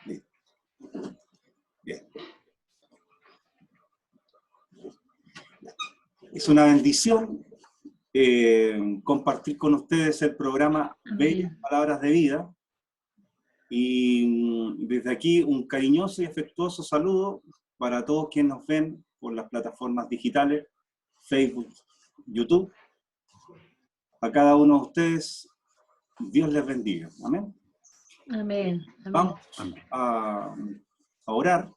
Listo. Bien. Es una bendición compartir con ustedes el programa Bellas Palabras de Vida. Y desde aquí un cariñoso y afectuoso saludo para todos quienes nos ven por las plataformas digitales, Facebook, YouTube. A cada uno de ustedes, Dios les bendiga. Amén. Amén. Vamos a orar.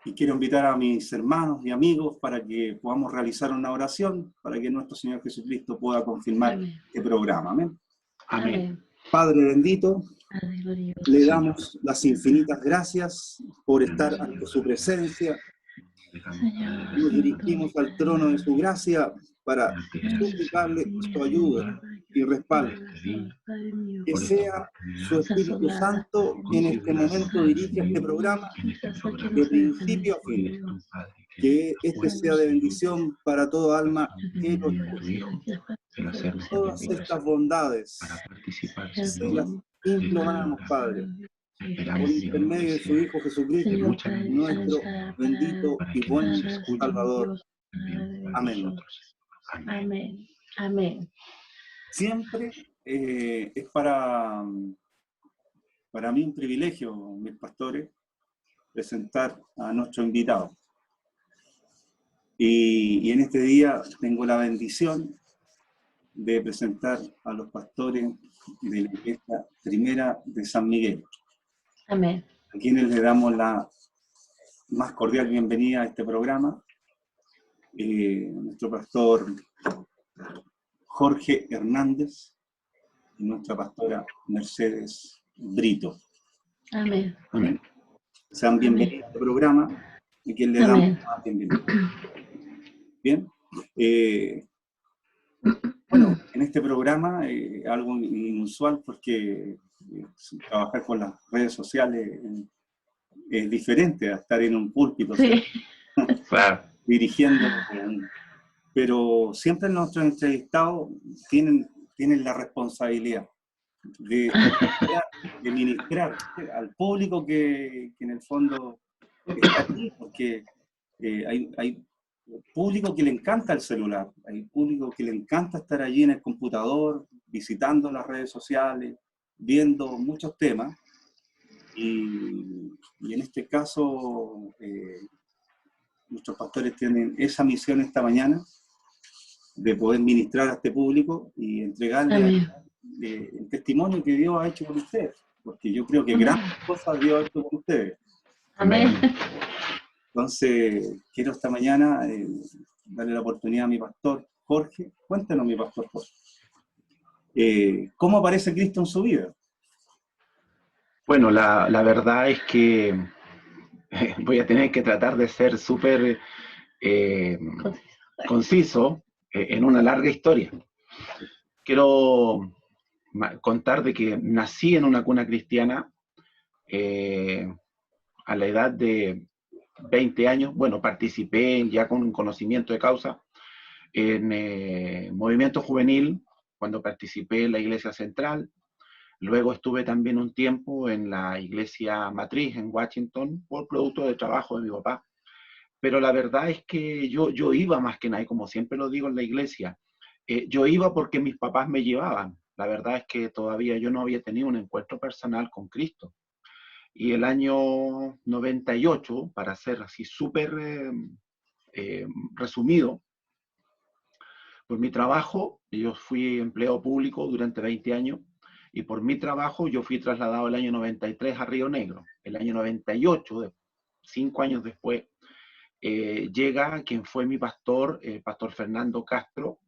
Y quiero invitar a mis hermanos y amigos para que podamos realizar una oración para que nuestro Señor Jesucristo pueda confirmar este programa. Amén. Amén. Padre bendito, le damos las infinitas gracias por estar ante su presencia. Nos dirigimos al trono de su gracia para suplicarle su ayuda y respaldo. Que sea su Espíritu Santo quien en este momento dirija este programa de principio a fin. Que este sea de bendición para toda alma que lo escuche. Todas estas bondades se las imploramos, Padre, por intermedio de su Hijo Jesucristo, nuestro bendito y buen Salvador. Amén. Amén. Amén. Siempre es para mí un privilegio, mis pastores, presentar a nuestro invitado. Y en este día tengo la bendición de presentar a los pastores de la Iglesia Primera de San Miguel. Amén. A quienes le damos la más cordial bienvenida a este programa. Nuestro pastor Jorge Hernández y nuestra pastora Mercedes Brito. Amén. Amén. Sean bienvenidos a este programa y quien le damos la bienvenida. Bien. Bueno, en este programa algo inusual porque trabajar con las redes sociales es diferente a estar en un púlpito, sí. Claro. Dirigiendo, pero siempre nuestros entrevistados tienen la responsabilidad de ministrar al público que en el fondo está aquí, porque hay público que le encanta el celular, hay público que le encanta estar allí en el computador, visitando las redes sociales, viendo muchos temas, y en este caso nuestros pastores tienen esa misión esta mañana de poder ministrar a este público y entregarle el testimonio que Dios ha hecho con ustedes, porque yo creo que grandes cosas Dios ha hecho con ustedes. Amén. Entonces, quiero esta mañana darle la oportunidad a mi pastor Jorge. Cuéntenos, mi pastor Jorge, ¿cómo aparece Cristo en su vida? Bueno, la verdad es que voy a tener que tratar de ser súper conciso en una larga historia. Quiero contar de que nací en una cuna cristiana a la edad de 20 años. Bueno, participé ya con un conocimiento de causa en movimiento juvenil cuando participé en la Iglesia Central. Luego estuve también un tiempo en la Iglesia Matriz en Washington por producto de trabajo de mi papá. Pero la verdad es que yo iba más que nada, como siempre lo digo en la iglesia, yo iba porque mis papás me llevaban. La verdad es que todavía yo no había tenido un encuentro personal con Cristo. Y el año 98, para ser así súper resumido, por mi trabajo, yo fui empleado público durante 20 años, y por mi trabajo yo fui trasladado el año 93 a Río Negro. El año 98, 5 años después, llega quien fue mi pastor, el pastor Fernando Castro,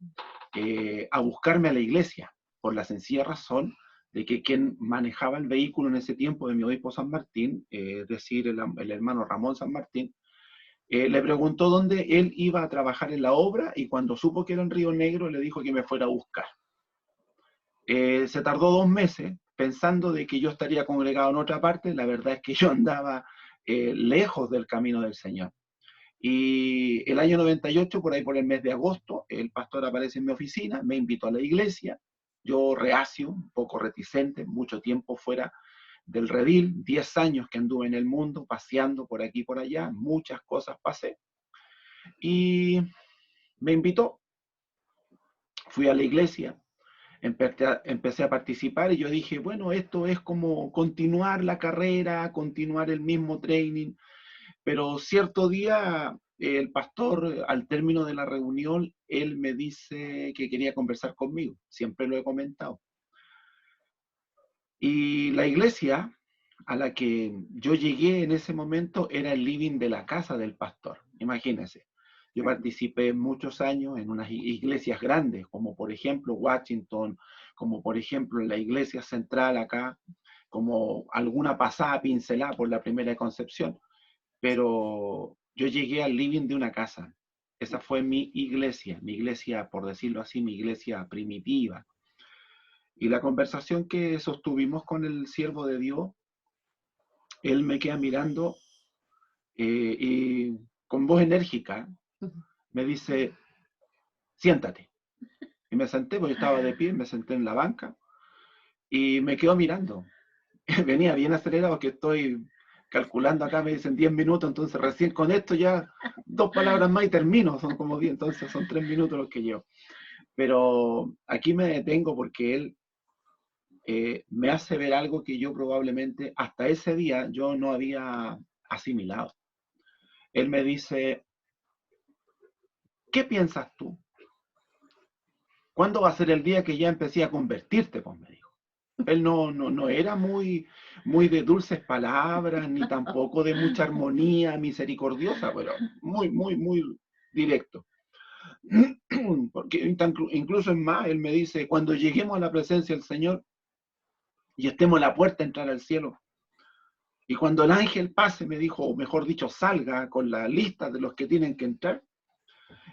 a buscarme a la iglesia, por la sencilla razón de que quien manejaba el vehículo en ese tiempo de mi obispo San Martín, es decir, el hermano Ramón San Martín, le preguntó dónde él iba a trabajar en la obra, y cuando supo que era en Río Negro le dijo que me fuera a buscar. Se tardó 2 meses pensando de que yo estaría congregado en otra parte. La verdad es que yo andaba lejos del camino del Señor. Y el año 98, por ahí por el mes de agosto, el pastor aparece en mi oficina, me invitó a la iglesia. Yo reacio, un poco reticente, mucho tiempo fuera del redil, 10 años que anduve en el mundo, paseando por aquí y por allá, muchas cosas pasé. Y me invitó, fui a la iglesia, empecé a participar y yo dije, bueno, esto es como continuar la carrera, continuar el mismo training, pero cierto día el pastor, al término de la reunión, él me dice que quería conversar conmigo, siempre lo he comentado. Y la iglesia a la que yo llegué en ese momento era el living de la casa del pastor, imagínense. Yo participé muchos años en unas iglesias grandes, como por ejemplo Washington, como por ejemplo la iglesia central acá, como alguna pasada pincelada por la Primera de Concepción, pero yo llegué al living de una casa. Esa fue mi iglesia, por decirlo así, mi iglesia primitiva. Y la conversación que sostuvimos con el siervo de Dios, él me queda mirando y con voz enérgica me dice, siéntate. Y me senté, porque yo estaba de pie, me senté en la banca y me quedo mirando. Venía bien acelerado, que estoy calculando acá, me dicen 10 minutos, entonces recién con esto ya 2 palabras más y termino, son como 10, entonces son 3 minutos los que llevo. Pero aquí me detengo porque él me hace ver algo que yo probablemente hasta ese día yo no había asimilado. Él me dice, ¿qué piensas tú? ¿Cuándo va a ser el día que ya empecé a convertirte? Pues me dijo. Él no era muy de dulces palabras, ni tampoco de mucha armonía misericordiosa, pero muy directo. Porque incluso es más, él me dice, cuando lleguemos a la presencia del Señor y estemos en la puerta a entrar al cielo, y cuando el ángel pase, me dijo, o mejor dicho, salga con la lista de los que tienen que entrar,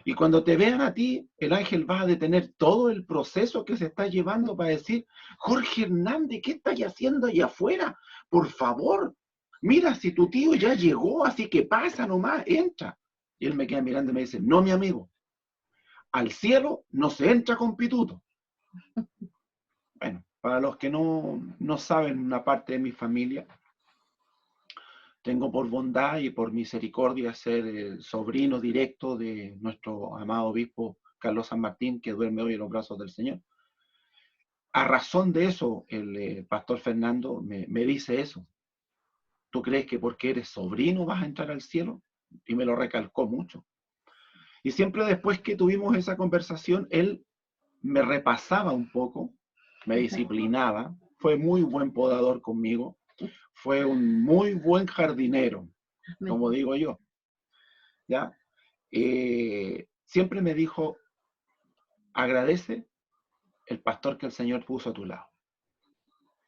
y cuando te vean a ti, el ángel va a detener todo el proceso que se está llevando para decir, Jorge Hernández, ¿qué estás haciendo allá afuera? Por favor, mira, si tu tío ya llegó, así que pasa nomás, entra. Y él me queda mirando y me dice, no, mi amigo, al cielo no se entra con pituto. Bueno, para los que no saben una parte de mi familia, tengo por bondad y por misericordia ser el sobrino directo de nuestro amado obispo Carlos San Martín, que duerme hoy en los brazos del Señor. A razón de eso, el pastor Fernando me dice eso. ¿Tú crees que porque eres sobrino vas a entrar al cielo? Y me lo recalcó mucho. Y siempre después que tuvimos esa conversación, él me repasaba un poco, me disciplinaba, fue muy buen podador conmigo, fue un muy buen jardinero, como digo yo. ¿Ya? Siempre me dijo, agradece el pastor que el Señor puso a tu lado.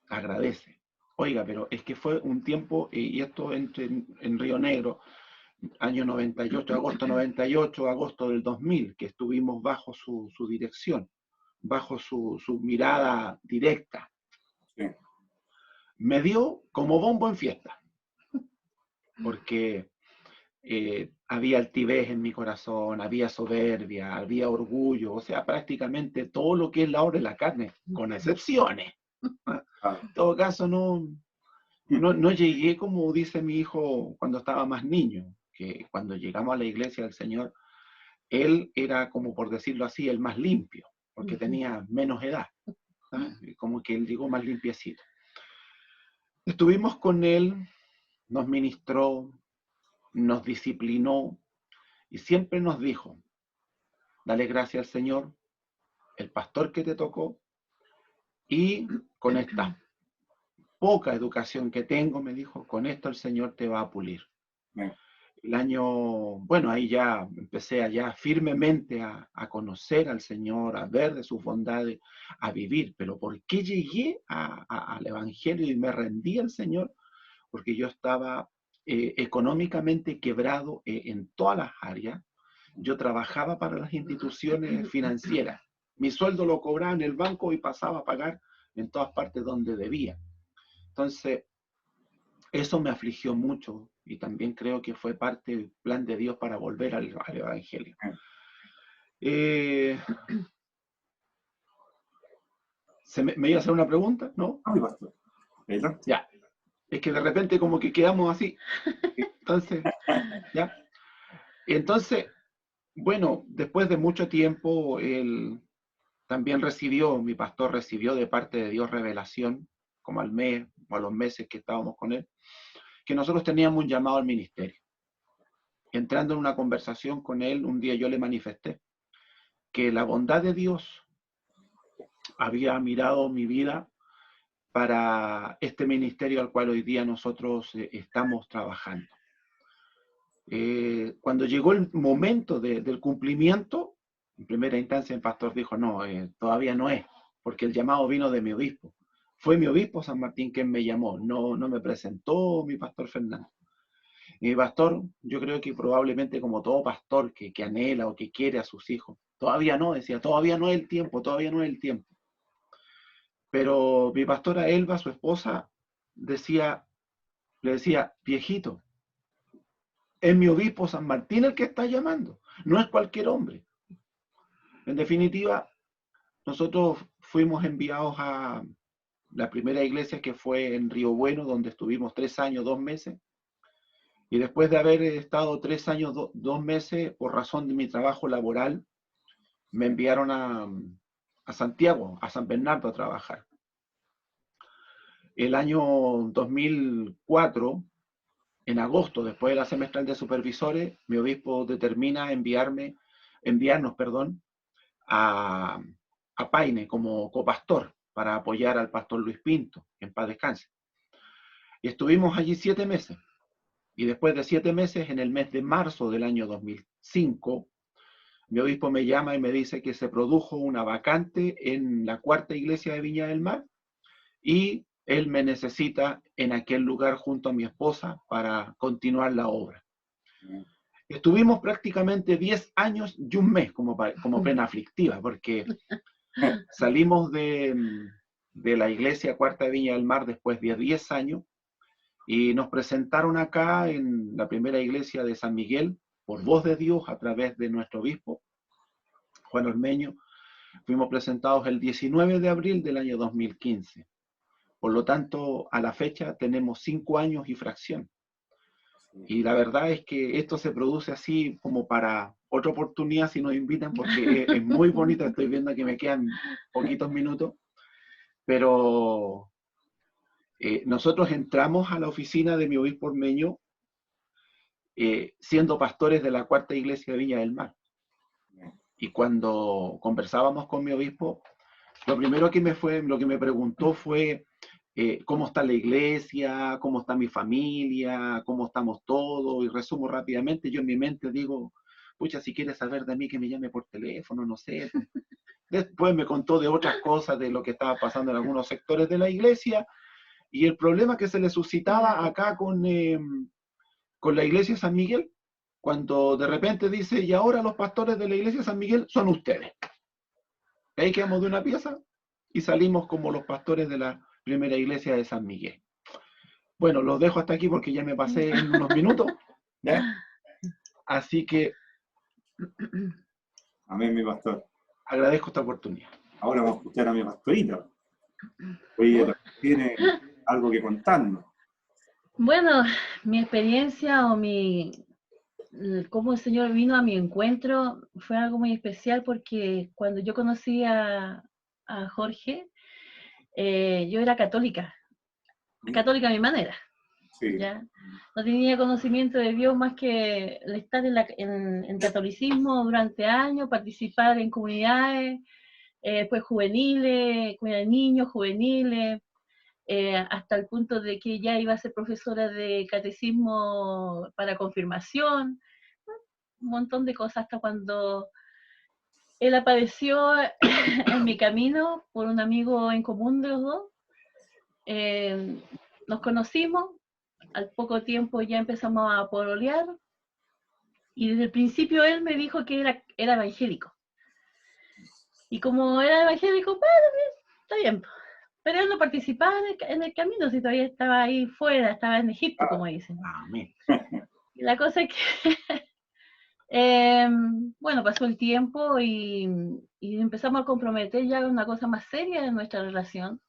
Agradece. Oiga, pero es que fue un tiempo, y esto en Río Negro, año 98, agosto 98, agosto del 2000, que estuvimos bajo su dirección, bajo su mirada directa. Sí. Me dio como bombo en fiesta, porque había altivez en mi corazón, había soberbia, había orgullo, o sea, prácticamente todo lo que es la obra de la carne, con excepciones. En todo caso, no llegué como dice mi hijo cuando estaba más niño, que cuando llegamos a la iglesia del Señor, él era, como por decirlo así, el más limpio, porque tenía menos edad, como que él llegó más limpiecito. Estuvimos con él, nos ministró, nos disciplinó y siempre nos dijo, dale gracias al Señor, el pastor que te tocó, y con esta poca educación que tengo, me dijo, con esto el Señor te va a pulir. El año, bueno, ahí ya empecé allá firmemente a conocer al Señor, a ver de sus bondades, a vivir. Pero ¿por qué llegué al Evangelio y me rendí al Señor? Porque yo estaba económicamente quebrado en todas las áreas. Yo trabajaba para las instituciones financieras. Mi sueldo lo cobraba en el banco y pasaba a pagar en todas partes donde debía. Entonces, eso me afligió mucho y también creo que fue parte del plan de Dios para volver al Evangelio. ¿Me iba a hacer una pregunta? ¿No? Ay, pastor. Ya. Es que de repente como que quedamos así. Entonces, ¿ya? Entonces, bueno, después de mucho tiempo, él también recibió, mi pastor recibió de parte de Dios revelación, como al mes o a los meses que estábamos con él, que nosotros teníamos un llamado al ministerio. Entrando en una conversación con él, un día yo le manifesté que la bondad de Dios había mirado mi vida para este ministerio al cual hoy día nosotros estamos trabajando. Cuando llegó el momento del cumplimiento, en primera instancia el pastor dijo, no, todavía no es, porque el llamado vino de mi obispo. Fue mi obispo San Martín quien me llamó, no me presentó mi pastor Fernando. Mi pastor, yo creo que probablemente como todo pastor que anhela o que quiere a sus hijos, todavía no, decía, todavía no es el tiempo, todavía no es el tiempo. Pero mi pastora Elba, su esposa, le decía, viejito, es mi obispo San Martín el que está llamando, no es cualquier hombre. En definitiva, nosotros fuimos enviados a la primera iglesia que fue en Río Bueno, donde estuvimos 3 años, 2 meses. Y después de haber estado 3 años, 2 meses, por razón de mi trabajo laboral, me enviaron a Santiago, a San Bernardo a trabajar. El año 2004, en agosto, después de la semestral de supervisores, mi obispo determina enviarnos a Paine como copastor para apoyar al pastor Luis Pinto, en paz descanse. Y estuvimos allí 7 meses. Y después de 7 meses, en el mes de marzo del año 2005, mi obispo me llama y me dice que se produjo una vacante en la cuarta iglesia de Viña del Mar y él me necesita en aquel lugar junto a mi esposa para continuar la obra. Estuvimos prácticamente 10 años y un mes como pena aflictiva, porque salimos de la iglesia Cuarta de Viña del Mar después de 10 años y nos presentaron acá en la primera iglesia de San Miguel, por voz de Dios, a través de nuestro obispo, Juan Ormeño. Fuimos presentados el 19 de abril del año 2015. Por lo tanto, a la fecha tenemos 5 años y fracción. Y la verdad es que esto se produce así como para otra oportunidad si nos invitan, porque es muy bonito. Estoy viendo que me quedan poquitos minutos, pero nosotros entramos a la oficina de mi obispo Ormeño siendo pastores de la cuarta iglesia de Viña del Mar. Y cuando conversábamos con mi obispo, lo primero que me preguntó fue cómo está la iglesia, cómo está mi familia, cómo estamos todos, y resumo rápidamente. Yo en mi mente digo, pucha, si quieres saber de mí que me llame por teléfono, no sé. Después me contó de otras cosas, de lo que estaba pasando en algunos sectores de la iglesia, y el problema que se le suscitaba acá con la iglesia de San Miguel, cuando de repente dice, y ahora los pastores de la iglesia de San Miguel son ustedes. Y ahí quedamos de una pieza y salimos como los pastores de la primera iglesia de San Miguel. Bueno, los dejo hasta aquí porque ya me pasé en unos minutos, ¿ya? Así que Amén, mi pastor. agradezco esta oportunidad. Ahora vamos a escuchar a mi pastorita. Oye, tiene algo que contarnos. Bueno, mi experiencia cómo el Señor vino a mi encuentro fue algo muy especial, porque cuando yo conocí a Jorge, yo era católica a mi manera. Sí. ¿Ya? No tenía conocimiento de Dios más que el estar en catolicismo durante años, participar en comunidades, pues juveniles, comunidad de niños, juveniles, hasta el punto de que ya iba a ser profesora de catecismo para confirmación, un montón de cosas, hasta cuando él apareció en mi camino por un amigo en común de los dos. Nos conocimos, al poco tiempo ya empezamos a pololear, y desde el principio él me dijo que era evangélico. Y como era evangélico, bueno, está bien. Pero él no participaba en el camino, si todavía estaba ahí fuera, estaba en Egipto, como dicen. Amén. Y la cosa es que, bueno, pasó el tiempo y empezamos a comprometer ya una cosa más seria en nuestra relación.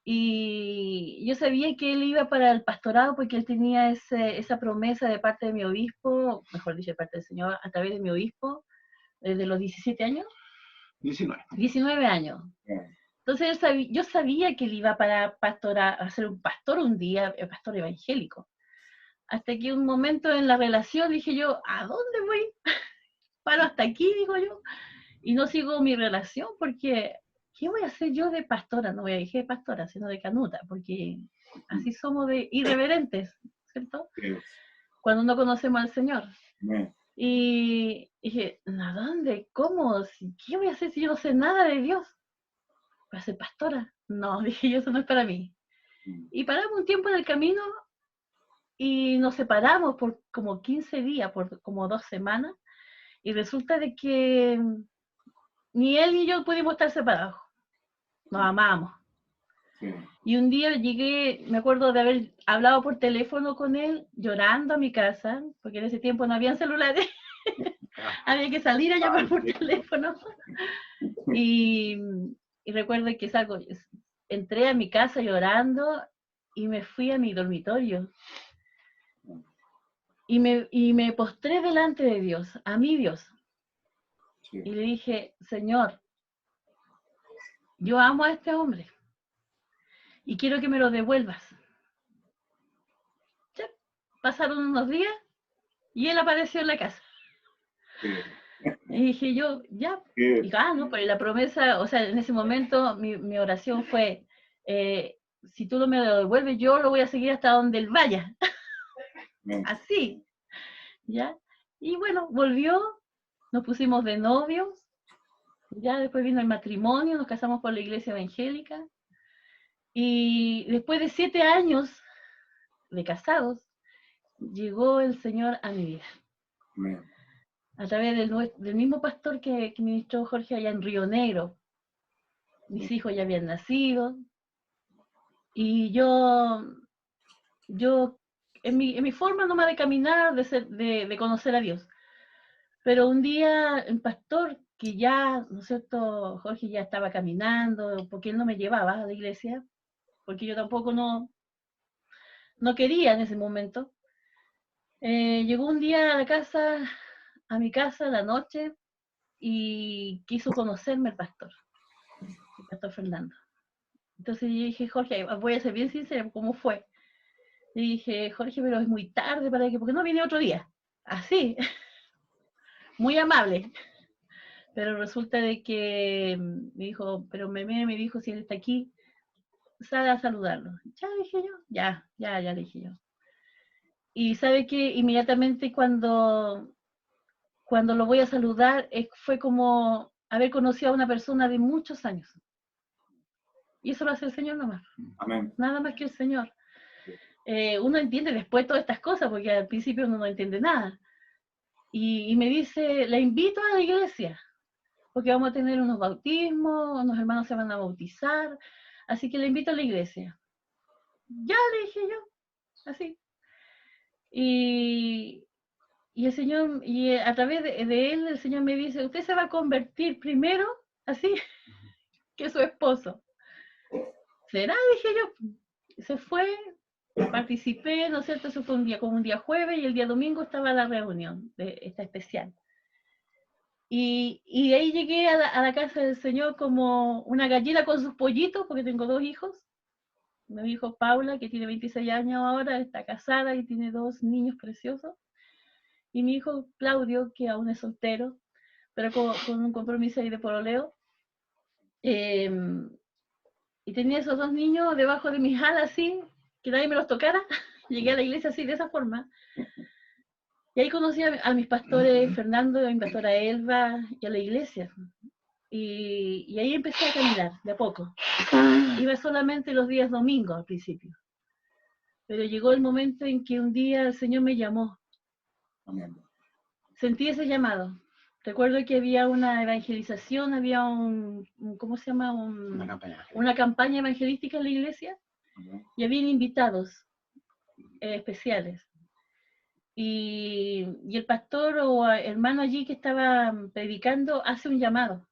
Y yo sabía que él iba para el pastorado porque él tenía esa promesa de parte de mi obispo, mejor dicho, de parte del Señor, a través de mi obispo, desde los 17 años. 19 años. Entonces yo sabía que él iba para a ser un pastor un día, pastor evangélico. Hasta que un momento en la relación dije yo, ¿a dónde voy? Paro hasta aquí, digo yo, y no sigo mi relación porque ¿qué voy a hacer yo de pastora? No voy a decir de pastora, sino de canuta, porque así somos de irreverentes, ¿cierto? Cuando no conocemos al Señor. Y dije, ¿a dónde? ¿Cómo? ¿Qué voy a hacer si yo no sé nada de Dios? ¿Voy a ser pastora? No, dije yo, eso no es para mí. Y paramos un tiempo en el camino y nos separamos por como 15 días, por como 2 semanas, y resulta de que ni él ni yo pudimos estar separados. Nos amábamos. Y un día llegué, me acuerdo de haber hablado por teléfono con él, llorando a mi casa, porque en ese tiempo no habían celulares, había que salir a llamar por teléfono. Y recuerdo que entré a mi casa llorando y me fui a mi dormitorio. Y me postré delante de Dios, a mi Dios. Y le dije, Señor, yo amo a este hombre y quiero que me lo devuelvas. Ya, pasaron unos días y él apareció en la casa. Y dije yo, ya, y no, pero la promesa, o sea, en ese momento mi oración fue, si tú no me lo devuelves, yo lo voy a seguir hasta donde él vaya. Así, ¿ya? Y bueno, volvió, nos pusimos de novios, ya después vino el matrimonio, nos casamos por la iglesia evangélica, y después de 7 años de casados, llegó el Señor a mi vida. A través del mismo pastor que ministró Jorge allá en Río Negro. Mis hijos ya habían nacido, y yo en mi forma nomás de caminar, de conocer a Dios. Pero un día el pastor, que ya, ¿no es cierto?, Jorge ya estaba caminando, porque él no me llevaba a la iglesia, porque yo tampoco no quería en ese momento. Llegó un día a mi casa, a la noche, y quiso conocerme el pastor Fernando. Entonces yo dije, Jorge, voy a ser bien sincera, ¿cómo fue? Le dije, Jorge, pero es muy tarde para que, ¿por qué no viene otro día? Así, muy amable. Pero resulta de que me dijo, pero me dijo, si él está aquí, sale a saludarlo. Ya, dije yo, ya, dije yo. Y sabe que inmediatamente cuando lo voy a saludar, fue como haber conocido a una persona de muchos años. Y eso lo hace el Señor nomás. Amén. Nada más que el Señor. Uno entiende después todas estas cosas, porque al principio uno no entiende nada. Y me dice, la invito a la iglesia, porque vamos a tener unos bautismos, unos hermanos se van a bautizar, así que la invito a la iglesia. Ya, le dije yo, así. Y el Señor, y a través de él, el Señor me dice, usted se va a convertir primero, así, que su esposo. ¿Será? Dije yo. Se fue, participé, ¿no es cierto? Eso fue como un día jueves, y el día domingo estaba la reunión de esta especial. Y ahí llegué a la casa del Señor como una gallina con sus pollitos, porque tengo 2 hijos. Mi hijo Paula, que tiene 26 años ahora, está casada y tiene 2 niños preciosos. Y mi hijo Claudio, que aún es soltero, pero con un compromiso ahí de pololeo. Y tenía esos 2 niños debajo de mis alas así, que nadie me los tocara. Llegué a la iglesia así, de esa forma. Y ahí conocí a mis pastores Fernando y a mi pastora Elba y a la iglesia. Y ahí empecé a caminar, de a poco. Iba solamente los días domingos al principio. Pero llegó el momento en que un día el Señor me llamó. Amén. Sentí ese llamado. Recuerdo que había una evangelización, había ¿cómo se llama? Una campaña evangelística en la iglesia. Amén. Y habían invitados especiales. Y el pastor o hermano allí que estaba predicando hace un llamado.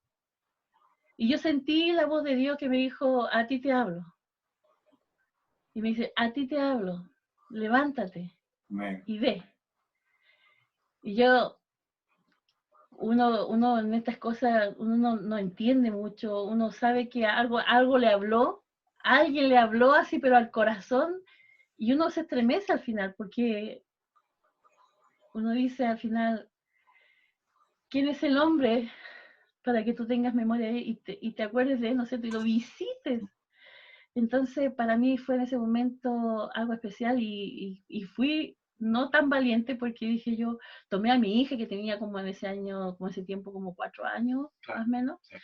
Y yo sentí la voz de Dios que me dijo, a ti te hablo. Y me dice, a ti te hablo, levántate Amén. y ve. Y yo, uno en estas cosas, uno no entiende mucho, uno sabe que algo le habló, alguien le habló así, pero al corazón, y uno se estremece al final, porque uno dice al final, ¿quién es el hombre para que tú tengas memoria de él y te acuerdes de él, ¿no es cierto? Y lo visites. Entonces, para mí fue en ese momento algo especial y fui no tan valiente porque dije yo, tomé a mi hija que tenía como en ese año, como ese tiempo, como 4 años, Claro, más o menos. sí.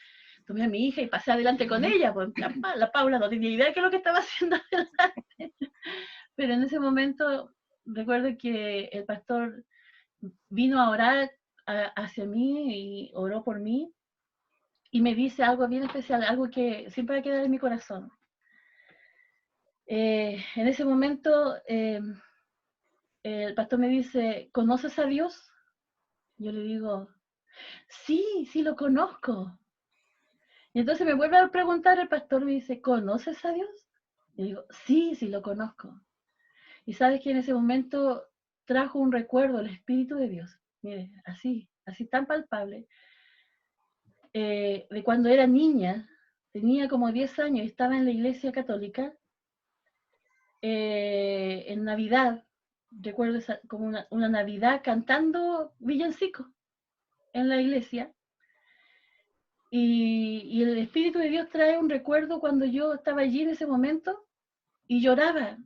Tomé a mi hija y pasé adelante con ella, pues la Paula no tenía idea de qué es lo que estaba haciendo adelante. Pero en ese momento recuerdo que el pastor vino a orar hacia mí y oró por mí y me dice algo bien especial, algo que siempre va a quedar en mi corazón. En ese momento el pastor me dice, ¿conoces a Dios? Yo le digo, sí, sí lo conozco. Y entonces me vuelve a preguntar el pastor, me dice, ¿conoces a Dios? Y digo, sí, sí lo conozco. Y sabes que en ese momento trajo un recuerdo, el Espíritu de Dios. Mire, así tan palpable. De cuando era niña, tenía como 10 años, estaba en la iglesia católica, en Navidad, recuerdo como una Navidad cantando villancicos en la iglesia, y el Espíritu de Dios trae un recuerdo cuando yo estaba allí en ese momento y lloraba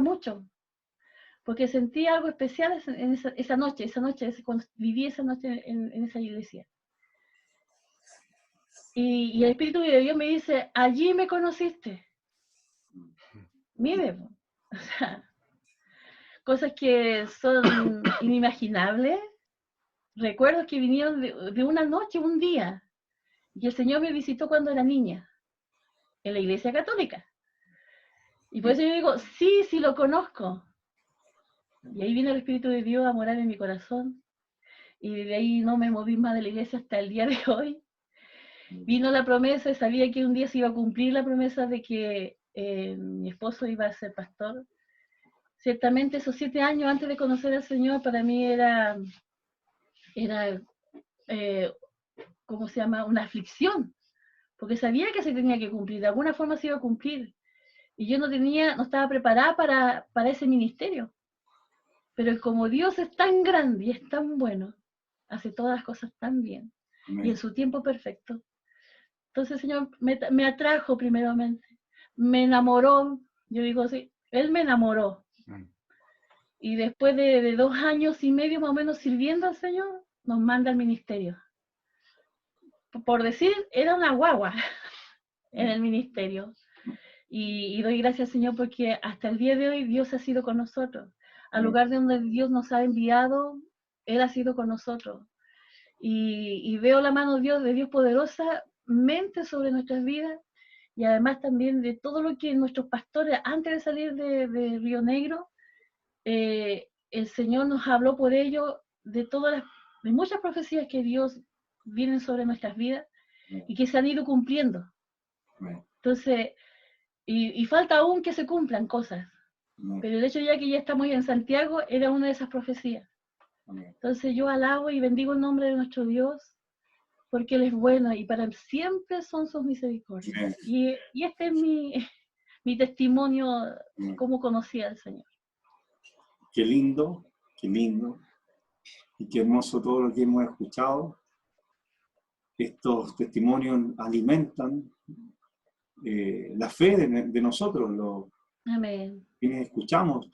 mucho, porque sentí algo especial en esa noche, cuando viví esa noche en esa iglesia. Y el Espíritu de Dios me dice, allí me conociste. Mire, o sea, cosas que son inimaginables, recuerdos que vinieron de una noche, un día, y el Señor me visitó cuando era niña, en la iglesia católica. Y por eso yo digo, sí, sí lo conozco. Y ahí vino el Espíritu de Dios a morar en mi corazón, y de ahí no me moví más de la iglesia hasta el día de hoy. Vino la promesa, sabía que un día se iba a cumplir la promesa de que mi esposo iba a ser pastor. Ciertamente esos 7 años antes de conocer al Señor para mí era ¿cómo se llama? Una aflicción, porque sabía que se tenía que cumplir, de alguna forma se iba a cumplir, y yo no estaba preparada para ese ministerio. Pero como Dios es tan grande y es tan bueno, hace todas las cosas tan bien, y en su tiempo perfecto. Entonces el Señor me atrajo primeramente, me enamoró, yo digo así, Él me enamoró. Y después de 2 años y medio más o menos sirviendo al Señor, nos manda al ministerio. Por decir, era una guagua en el ministerio. Y doy gracias al Señor porque hasta el día de hoy Dios ha sido con nosotros. Al lugar de donde Dios nos ha enviado, Él ha sido con nosotros. Y veo la mano de Dios poderosamente sobre nuestras vidas, y además también de todo lo que nuestros pastores, antes de salir de Río Negro, el Señor nos habló por ello de muchas profecías que Dios vienen sobre nuestras vidas y que se han ido cumpliendo. Entonces, y falta aún que se cumplan cosas, pero el hecho ya que ya estamos en Santiago era una de esas profecías. Entonces yo alabo y bendigo el nombre de nuestro Dios, porque Él es bueno y para siempre son sus misericordias. Y este es mi testimonio, cómo conocí al Señor. Qué lindo, y qué hermoso todo lo que hemos escuchado. Estos testimonios alimentan la fe de nosotros, Amén. quienes escuchamos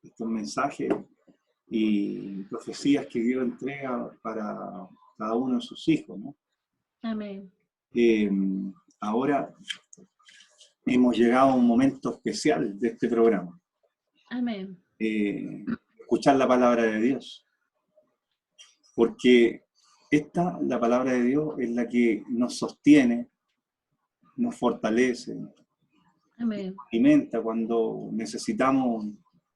estos mensajes y profecías que Dios entrega para cada uno de sus hijos, ¿no? Amén. Ahora hemos llegado a un momento especial de este programa. Amén. Escuchar la palabra de Dios. Porque la palabra de Dios, es la que nos sostiene, nos fortalece, Amén. nos alimenta cuando necesitamos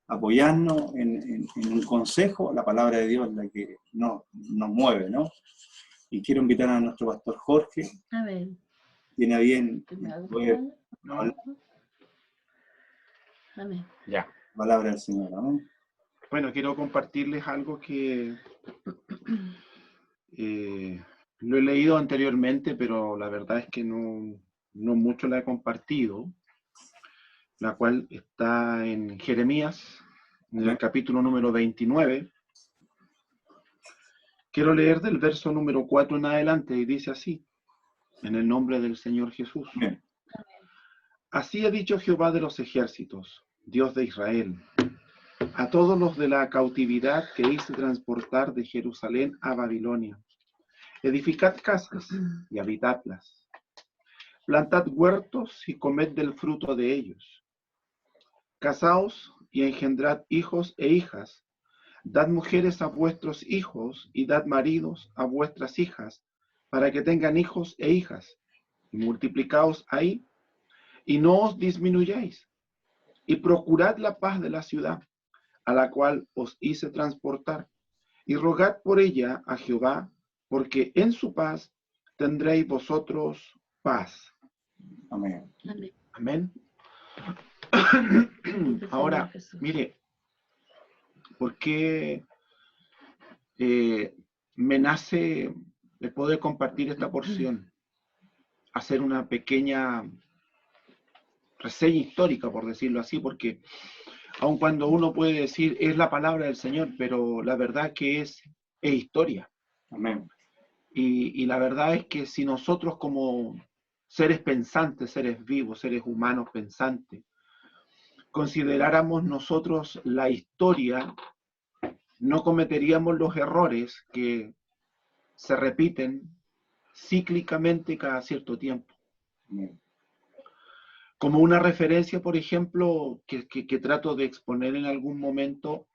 apoyarnos en un consejo. La palabra de Dios es la que nos poder, ¿no? Y quiero invitar a nuestro pastor Jorge. Amén. Tiene a bien poder hablar. Amén. Ya. Palabra del Señor. Amén. Bueno, quiero compartirles algo que lo he leído anteriormente, pero la verdad es que no mucho la he compartido, la cual está en Jeremías, en el capítulo número 29. Quiero leer del verso número 4 en adelante, y dice así, en el nombre del Señor Jesús. Amén. Así ha dicho Jehová de los ejércitos, Dios de Israel, a todos los de la cautividad que hice transportar de Jerusalén a Babilonia. Edificad casas y habitadlas. Plantad huertos y comed del fruto de ellos. Casaos y engendrad hijos e hijas. Dad mujeres a vuestros hijos y dad maridos a vuestras hijas, para que tengan hijos e hijas. Y multiplicaos ahí, y no os disminuyáis. Y procurad la paz de la ciudad, a la cual os hice transportar. Y rogad por ella a Jehová, porque en su paz tendréis vosotros paz. Amén. Amén. Ahora, mire, ¿por qué me nace el poder compartir esta porción? Hacer una pequeña reseña histórica, por decirlo así, porque aun cuando uno puede decir es la palabra del Señor, pero la verdad que es historia. Amén. Y la verdad es que si nosotros como seres pensantes, seres vivos, seres humanos pensantes, consideráramos nosotros la historia, no cometeríamos los errores que se repiten cíclicamente cada cierto tiempo. Amén. Como una referencia, por ejemplo, que trato de exponer en algún momento,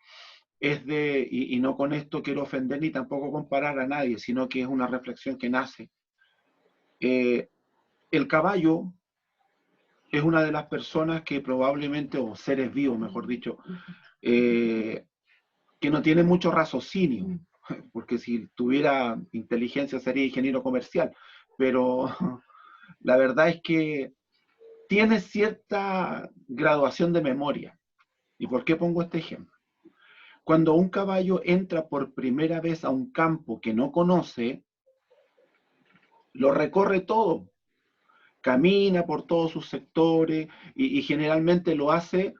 es de, y no con esto quiero ofender ni tampoco comparar a nadie, sino que es una reflexión que nace. El caballo es una de las personas que probablemente, o seres vivos, mejor dicho, que no tiene mucho raciocinio, porque si tuviera inteligencia sería ingeniero comercial, pero la verdad es que tiene cierta graduación de memoria. ¿Y por qué pongo este ejemplo? Cuando un caballo entra por primera vez a un campo que no conoce, lo recorre todo, camina por todos sus sectores y generalmente lo hace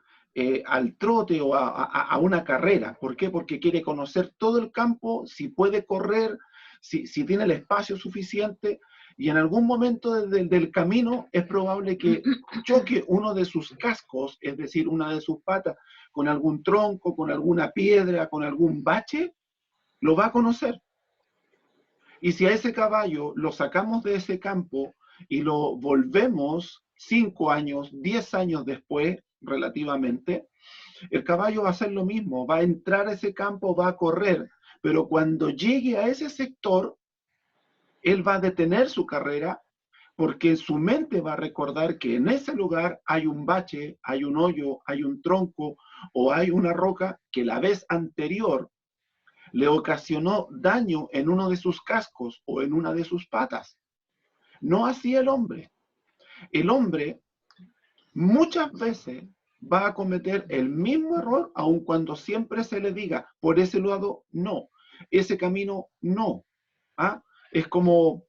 al trote o a una carrera. ¿Por qué? Porque quiere conocer todo el campo, si puede correr, si tiene el espacio suficiente, y en algún momento del camino es probable que choque uno de sus cascos, es decir, una de sus patas, con algún tronco, con alguna piedra, con algún bache, lo va a conocer. Y si a ese caballo lo sacamos de ese campo y lo volvemos 5 años, 10 años después, relativamente, el caballo va a hacer lo mismo, va a entrar a ese campo, va a correr, pero cuando llegue a ese sector, él va a detener su carrera porque su mente va a recordar que en ese lugar hay un bache, hay un hoyo, hay un tronco o hay una roca que la vez anterior le ocasionó daño en uno de sus cascos o en una de sus patas. No así el hombre. El hombre muchas veces va a cometer el mismo error, aun cuando siempre se le diga, por ese lado no, ese camino no. ¿Ah? Es como,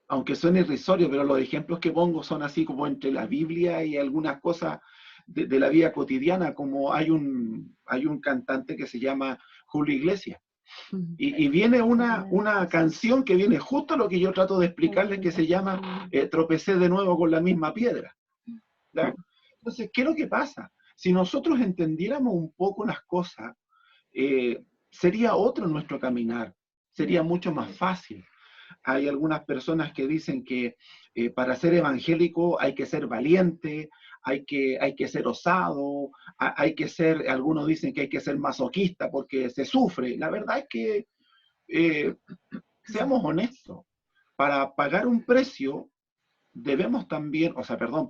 aunque suene irrisorio, pero los ejemplos que pongo son así como entre la Biblia y algunas cosas de la vida cotidiana, como hay un cantante que se llama Julio Iglesias. Y viene una canción que viene justo a lo que yo trato de explicarles, que se llama Tropecé de nuevo con la misma piedra. ¿Ya? Entonces, ¿qué es lo que pasa? Si nosotros entendiéramos un poco las cosas, sería otro nuestro caminar, sería mucho más fácil. Hay algunas personas que dicen que para ser evangélico hay que ser valiente, hay que ser osado, hay que ser, algunos dicen que hay que ser masoquista porque se sufre. La verdad es que, seamos honestos, para pagar un precio debemos también,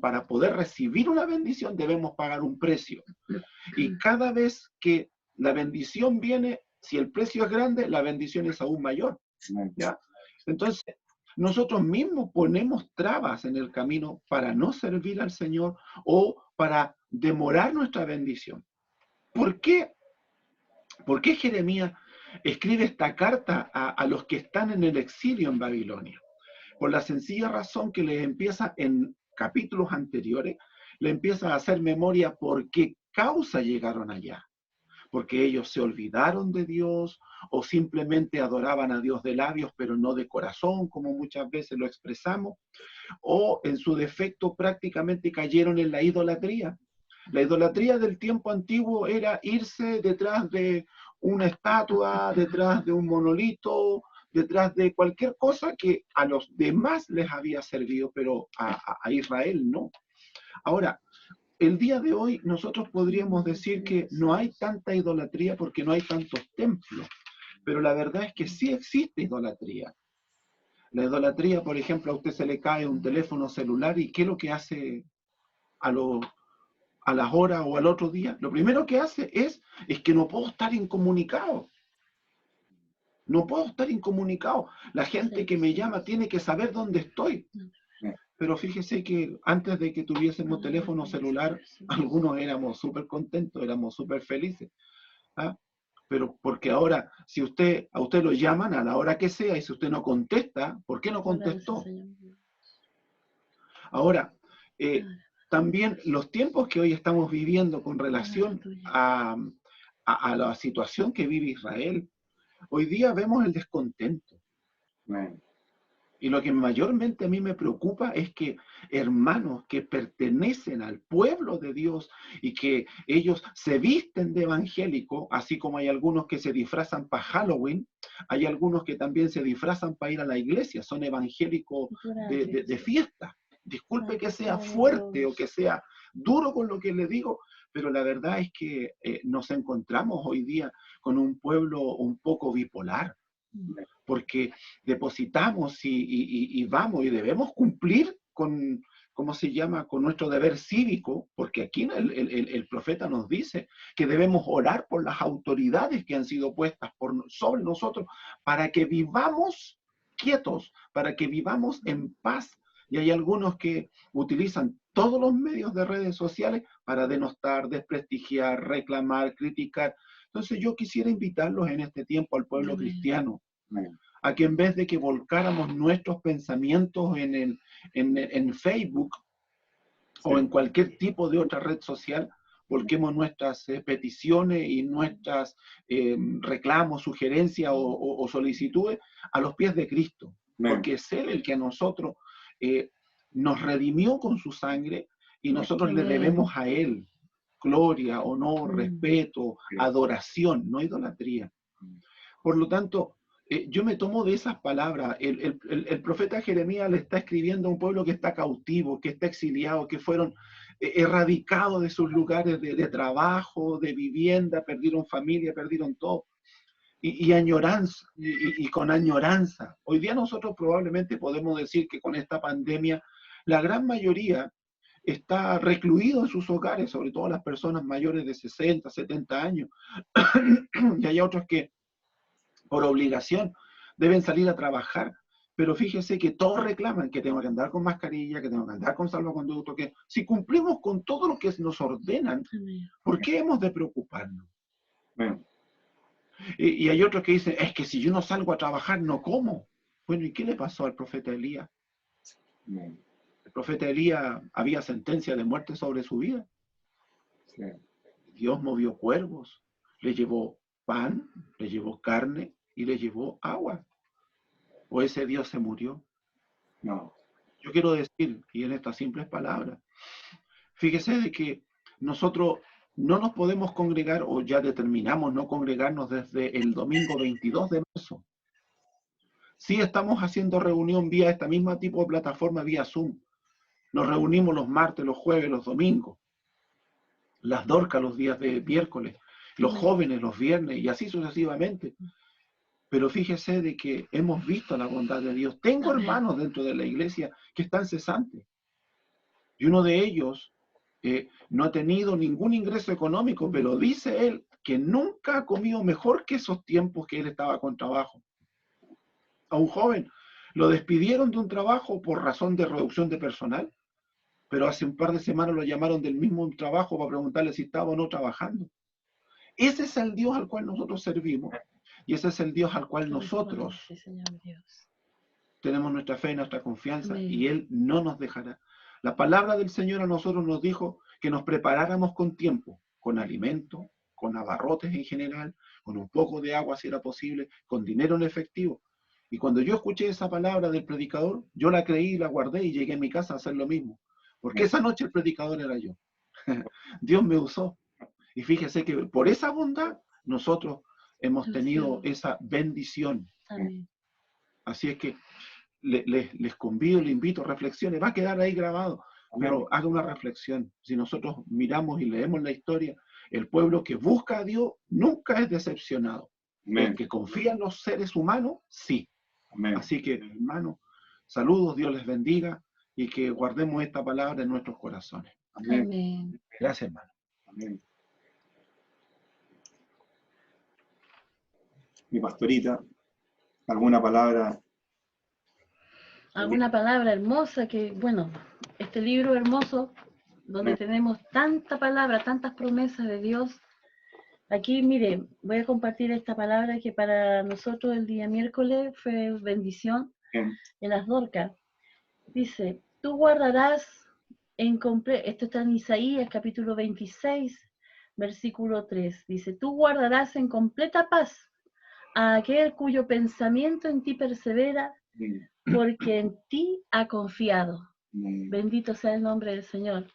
para poder recibir una bendición debemos pagar un precio. Y cada vez que la bendición viene, si el precio es grande, la bendición es aún mayor. ¿Ya? Entonces, nosotros mismos ponemos trabas en el camino para no servir al Señor o para demorar nuestra bendición. ¿Por qué? ¿Por qué Jeremías escribe esta carta a los que están en el exilio en Babilonia? Por la sencilla razón que les empieza en capítulos anteriores, le empieza a hacer memoria por qué causa llegaron allá. Porque ellos se olvidaron de Dios o simplemente adoraban a Dios de labios, pero no de corazón, como muchas veces lo expresamos, o en su defecto prácticamente cayeron en la idolatría. La idolatría del tiempo antiguo era irse detrás de una estatua, detrás de un monolito, detrás de cualquier cosa que a los demás les había servido, pero a Israel no. Ahora, el día de hoy nosotros podríamos decir que no hay tanta idolatría porque no hay tantos templos, pero la verdad es que sí existe idolatría. La idolatría, por ejemplo, a usted se le cae un teléfono celular y ¿qué es lo que hace a las horas o al otro día? Lo primero que hace es que no puedo estar incomunicado. No puedo estar incomunicado. La gente que me llama tiene que saber dónde estoy. Pero fíjese que antes de que tuviésemos teléfono celular, algunos éramos súper contentos, éramos súper felices. ¿Ah? Pero porque ahora, si a usted lo llaman a la hora que sea y si usted no contesta, ¿por qué no contestó? Ahora, también los tiempos que hoy estamos viviendo con relación a la situación que vive Israel, hoy día vemos el descontento. Y lo que mayormente a mí me preocupa es que hermanos que pertenecen al pueblo de Dios y que ellos se visten de evangélico, así como hay algunos que se disfrazan para Halloween, hay algunos que también se disfrazan para ir a la iglesia, son evangélicos de fiesta. Disculpe que sea fuerte o que sea duro con lo que le digo, pero la verdad es que nos encontramos hoy día con un pueblo un poco bipolar. Porque depositamos y vamos y debemos cumplir con, ¿cómo se llama?, con nuestro deber cívico, porque aquí el profeta nos dice que debemos orar por las autoridades que han sido puestas sobre nosotros para que vivamos quietos, para que vivamos en paz. Y hay algunos que utilizan todos los medios de redes sociales para denostar, desprestigiar, reclamar, criticar. Entonces yo quisiera invitarlos en este tiempo al pueblo cristiano a que en vez de que volcáramos nuestros pensamientos en Facebook o en cualquier tipo de otra red social, volquemos nuestras peticiones y nuestras reclamos, sugerencias o solicitudes a los pies de Cristo, porque es Él el que a nosotros nos redimió con su sangre y nosotros le debemos a Él gloria, honor, respeto, adoración, no idolatría. Por lo tanto, yo me tomo de esas palabras. El profeta Jeremías le está escribiendo a un pueblo que está cautivo, que está exiliado, que fueron erradicados de sus lugares de trabajo, de vivienda, perdieron familia, perdieron todo. Y añoranza, y con añoranza. Hoy día nosotros probablemente podemos decir que con esta pandemia, la gran mayoría está recluido en sus hogares, sobre todo las personas mayores de 60, 70 años. Y hay otros que por obligación deben salir a trabajar, pero fíjese que todos reclaman que tengo que andar con mascarilla, que tengo que andar con salvoconducto, que si cumplimos con todo lo que nos ordenan, ¿por qué hemos de preocuparnos? Y hay otros que dicen, es que si yo no salgo a trabajar, no como. Bueno, ¿y qué le pasó al profeta Elías? El profeta Elías había sentencia de muerte sobre su vida. Dios movió cuervos, le llevó pan, le llevó carne y le llevó agua. ¿O ese Dios se murió? No. Yo quiero decir, y en estas simples palabras, fíjese de que nosotros no nos podemos congregar, o ya determinamos no congregarnos desde el domingo 22 de marzo. Sí estamos haciendo reunión vía esta misma tipo de plataforma, vía Zoom. Nos reunimos los martes, los jueves, los domingos. Las dorcas los días de miércoles. Los jóvenes los viernes y así sucesivamente. Pero fíjese de que hemos visto la bondad de Dios. Tengo hermanos dentro de la iglesia que están cesantes. Y uno de ellos no ha tenido ningún ingreso económico, pero dice él que nunca ha comido mejor que esos tiempos que él estaba con trabajo. A un joven lo despidieron de un trabajo por razón de reducción de personal, pero hace un par de semanas lo llamaron del mismo trabajo para preguntarle si estaba o no trabajando. Ese es el Dios al cual nosotros servimos, y ese es el Dios al cual nosotros Sí, Señor Dios. tenemos nuestra fe y nuestra confianza, Amén. y Él no nos dejará. La palabra del Señor a nosotros nos dijo que nos preparáramos con tiempo, con alimento, con abarrotes en general, con un poco de agua si era posible, con dinero en efectivo. Y cuando yo escuché esa palabra del predicador, yo la creí, la guardé y llegué a mi casa a hacer lo mismo. Porque esa noche el predicador era yo. Dios me usó. Y fíjese que por esa bondad nosotros hemos tenido esa bendición. Amén. Así es que les convido, les invito, reflexiones, va a quedar ahí grabado, pero haga una reflexión. Si nosotros miramos y leemos la historia, el pueblo que busca a Dios nunca es decepcionado. El que confía en los seres humanos, sí. Así que, hermanos, saludos, Dios les bendiga y que guardemos esta palabra en nuestros corazones. Amén. Gracias, hermano. Amén. Mi pastorita, ¿alguna palabra? Alguna palabra hermosa que, bueno, este libro hermoso, donde tenemos tanta palabra, tantas promesas de Dios. Aquí, mire, voy a compartir esta palabra que para nosotros el día miércoles fue bendición en las Dorcas. Dice, tú guardarás esto está en Isaías capítulo 26, versículo 3. Dice, tú guardarás en completa paz a aquel cuyo pensamiento en ti persevera, porque en ti ha confiado. Bendito sea el nombre del Señor.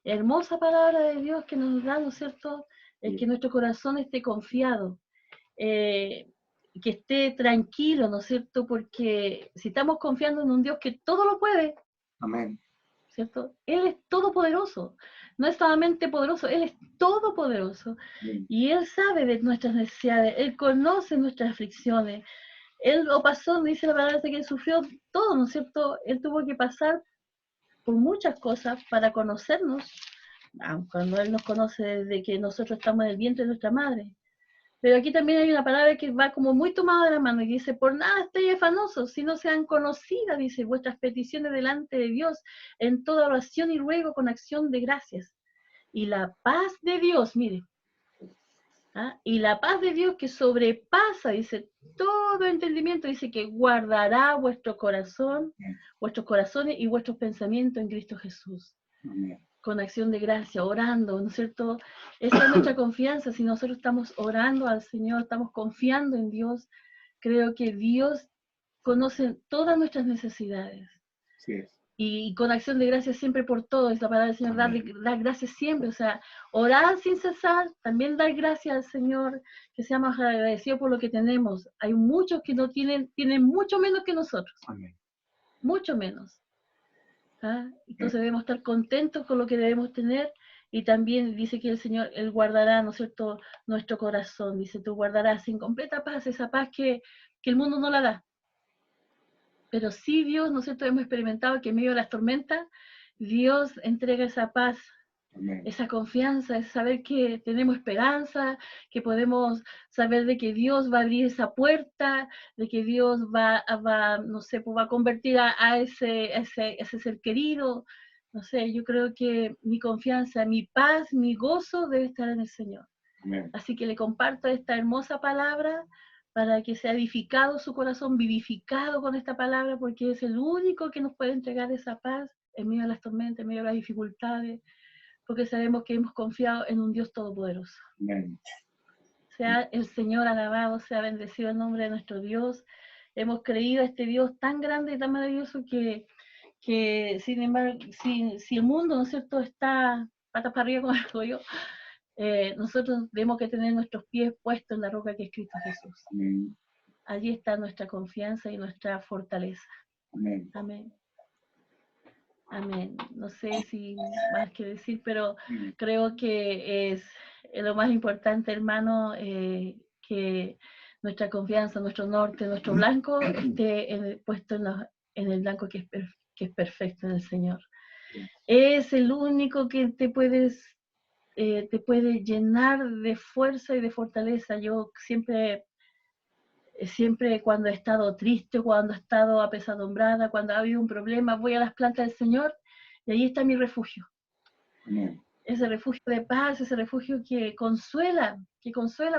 Hermosa palabra de Dios que nos da, ¿no es cierto? Es que nuestro corazón esté confiado, que esté tranquilo, ¿no es cierto? Porque si estamos confiando en un Dios que todo lo puede, Amén. ¿cierto? Él es todopoderoso, no es solamente poderoso, Él es todopoderoso. Y Él sabe de nuestras necesidades, Él conoce nuestras aflicciones. Él lo pasó, dice la palabra, que Él sufrió todo, ¿no es cierto? Él tuvo que pasar por muchas cosas para conocernos, cuando Él nos conoce desde que nosotros estamos en el vientre de nuestra madre. Pero aquí también hay una palabra que va como muy tomada de la mano y dice, por nada estéis afanosos, si no sean conocidas, dice, vuestras peticiones delante de Dios, en toda oración y ruego con acción de gracias. Y la paz de Dios, mire, y la paz de Dios que sobrepasa, dice, todo entendimiento, dice que guardará vuestro corazón, vuestros corazones y vuestros pensamientos en Cristo Jesús. Amén. Con acción de gracia, orando, ¿no es cierto? Esa es nuestra confianza. Si nosotros estamos orando al Señor, estamos confiando en Dios, creo que Dios conoce todas nuestras necesidades. Sí es. Y con acción de gracias siempre por todo, es la palabra del Señor, dar gracias siempre, o sea, orar sin cesar, también dar gracias al Señor, que seamos agradecidos por lo que tenemos. Hay muchos que no tienen mucho menos que nosotros, Amén. mucho menos. Entonces debemos estar contentos con lo que debemos tener, y también dice que el Señor, Él guardará, ¿no es cierto?, nuestro corazón, dice, tú guardarás en completa paz, esa paz que el mundo no la da. Pero sí Dios, ¿no es cierto?, hemos experimentado que en medio de las tormentas, Dios entrega esa paz, Amén. esa confianza, es saber que tenemos esperanza, que podemos saber de que Dios va a abrir esa puerta, de que Dios va no sé, pues va a convertir a ese ser querido. No sé, yo creo que mi confianza, mi paz, mi gozo debe estar en el Señor. Amén. Así que le comparto esta hermosa palabra para que sea edificado su corazón, vivificado con esta palabra, porque es el único que nos puede entregar esa paz en medio de las tormentas, en medio de las dificultades, porque sabemos que hemos confiado en un Dios todopoderoso. Amén. Sea el Señor alabado, sea bendecido el nombre de nuestro Dios. Hemos creído a este Dios tan grande y tan maravilloso que sin embargo, si el mundo, ¿no es cierto?, está patas para arriba, como digo yo, nosotros tenemos que tener nuestros pies puestos en la roca que es Cristo Jesús. Amén. Allí está nuestra confianza y nuestra fortaleza. Amén. Amén. Amén. No sé si más que decir, pero creo que es lo más importante, hermano, que nuestra confianza, nuestro norte, nuestro blanco esté puesto en el blanco que es perfecto en el Señor. Es el único que te puede llenar de fuerza y de fortaleza. Yo siempre siempre cuando he estado triste, cuando he estado apesadumbrada, cuando ha habido un problema, voy a las plantas del Señor y ahí está mi refugio. Amén. Ese refugio de paz, ese refugio que consuela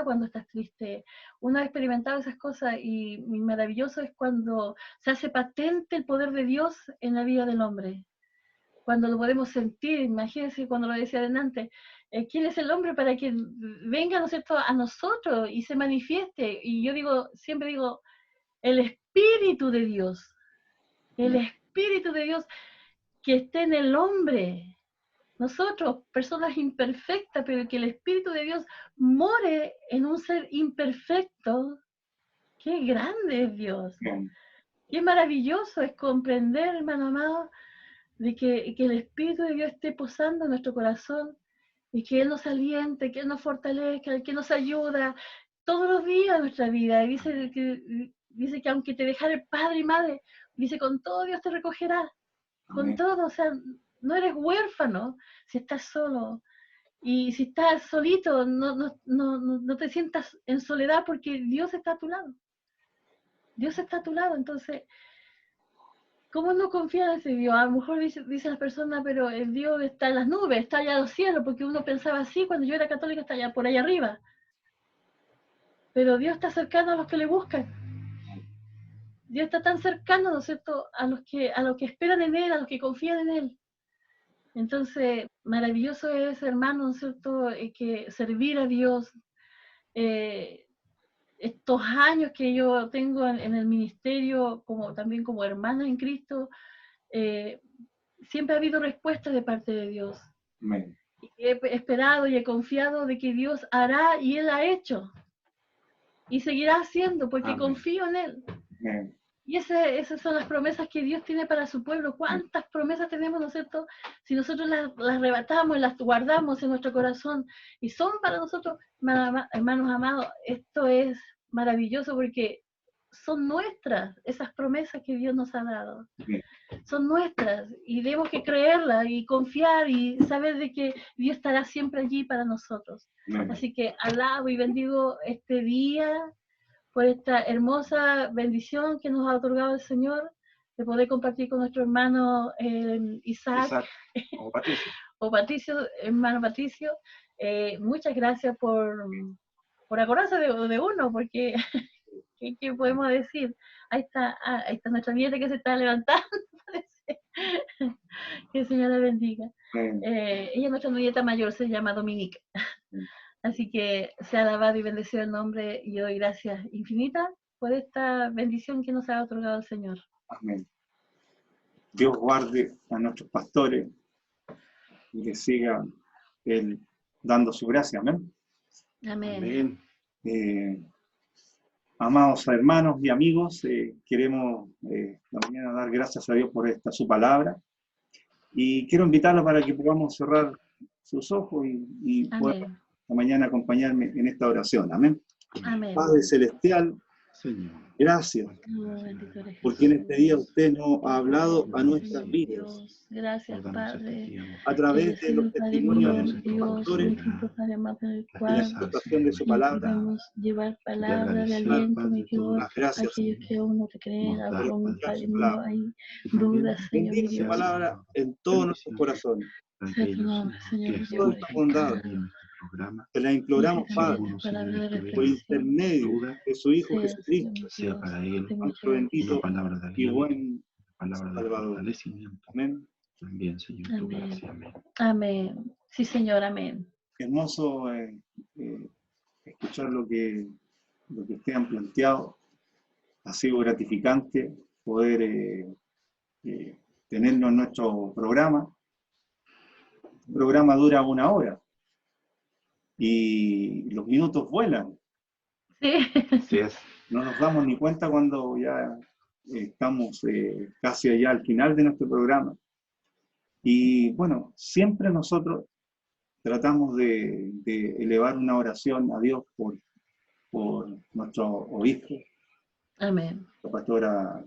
cuando estás triste. Uno ha experimentado esas cosas y maravilloso es cuando se hace patente el poder de Dios en la vida del hombre. Cuando lo podemos sentir, imagínense cuando lo decía adelante, ¿quién es el hombre para que venga, ¿no es cierto?, a nosotros y se manifieste? Y yo digo, siempre digo, el Espíritu de Dios, el Espíritu de Dios que esté en el hombre. Nosotros, personas imperfectas, pero que el Espíritu de Dios more en un ser imperfecto. ¡Qué grande es Dios! ¡Qué maravilloso es comprender, hermano amado, de que el Espíritu de Dios esté posando en nuestro corazón y que Él nos aliente, que Él nos fortalezca, que nos ayuda todos los días de nuestra vida. Y dice que aunque te dejara el padre y madre, dice, con todo Dios te recogerá. Con todo, o sea, no eres huérfano si estás solo. Y si estás solito, no te sientas en soledad porque Dios está a tu lado. Dios está a tu lado, entonces, ¿cómo no confiar en ese Dios? A lo mejor dice las personas, pero el Dios está en las nubes, está allá en los cielos, porque uno pensaba así cuando yo era católica, está allá por allá arriba. Pero Dios está cercano a los que le buscan. Dios está tan cercano, ¿no es cierto?, a los que esperan en Él, a los que confían en Él. Entonces, maravilloso es, hermano, ¿no es cierto?, que servir a Dios. Estos años que yo tengo en el ministerio, también como hermana en Cristo, siempre ha habido respuestas de parte de Dios. Amén. He esperado y he confiado de que Dios hará y Él ha hecho. Y seguirá haciendo porque Amén. confío en Él. Amén. Y esas son las promesas que Dios tiene para su pueblo. ¿Cuántas promesas tenemos, ¿no es cierto? Si nosotros las arrebatamos, las guardamos en nuestro corazón y son para nosotros, hermanos amados, esto es maravilloso porque son nuestras, esas promesas que Dios nos ha dado. Amén. Son nuestras y tenemos que creerlas y confiar y saber de que Dios estará siempre allí para nosotros. Amén. Así que alabo y bendigo este día por esta hermosa bendición que nos ha otorgado el Señor, de poder compartir con nuestro hermano Isaac o Patricio, hermano Patricio. Muchas gracias por acordarse de uno, porque ¿qué podemos decir? Ahí está nuestra nieta que se está levantando, parece. Que el Señor la bendiga. Ella es nuestra nieta mayor, se llama Dominique. Así que sea alabado y bendecido el nombre y doy gracias infinitas por esta bendición que nos ha otorgado el Señor. Amén. Dios guarde a nuestros pastores y que siga Él dando su gracia. Amén. Amén. Amén. Amados hermanos y amigos, queremos también dar gracias a Dios por su palabra. Y quiero invitarlos para que podamos cerrar sus ojos y puedan mañana acompañarme en esta oración. Amén. Amén. Padre Celestial, Señor, gracias, porque en este día usted nos ha hablado a nuestras vidas. Gracias, Padre. A través de los testimonios de nuestros pastores, y la exhortación de su palabra. podemos llevar palabras de aliento, mi Dios, a Gracias, aquellos que aún no te creen, aún, Padre mío, palabra. hay dudas, Señor, mi Bendiga su Dios. palabra en todos nuestros corazones. Sea tu nombre, Señor, mi Toda Dios. esta bondad, te la imploramos, Padre, por intermedio de su Hijo Jesucristo, sea para él nuestro bendito palabra de y aliento, buen palabra de Salvador. fortalecimiento. Amén. También, Señor, tu Amén. gracia. Amén. Amén. Sí, Señor, amén. Hermoso escuchar lo que ustedes han planteado. Ha sido gratificante poder tenerlo en nuestro programa. El programa dura 1 hora y los minutos vuelan. Sí. Así es. No nos damos ni cuenta cuando ya estamos casi allá al final de nuestro programa. Y bueno, siempre nosotros tratamos de elevar una oración a Dios por nuestro obispo, Amén. la pastora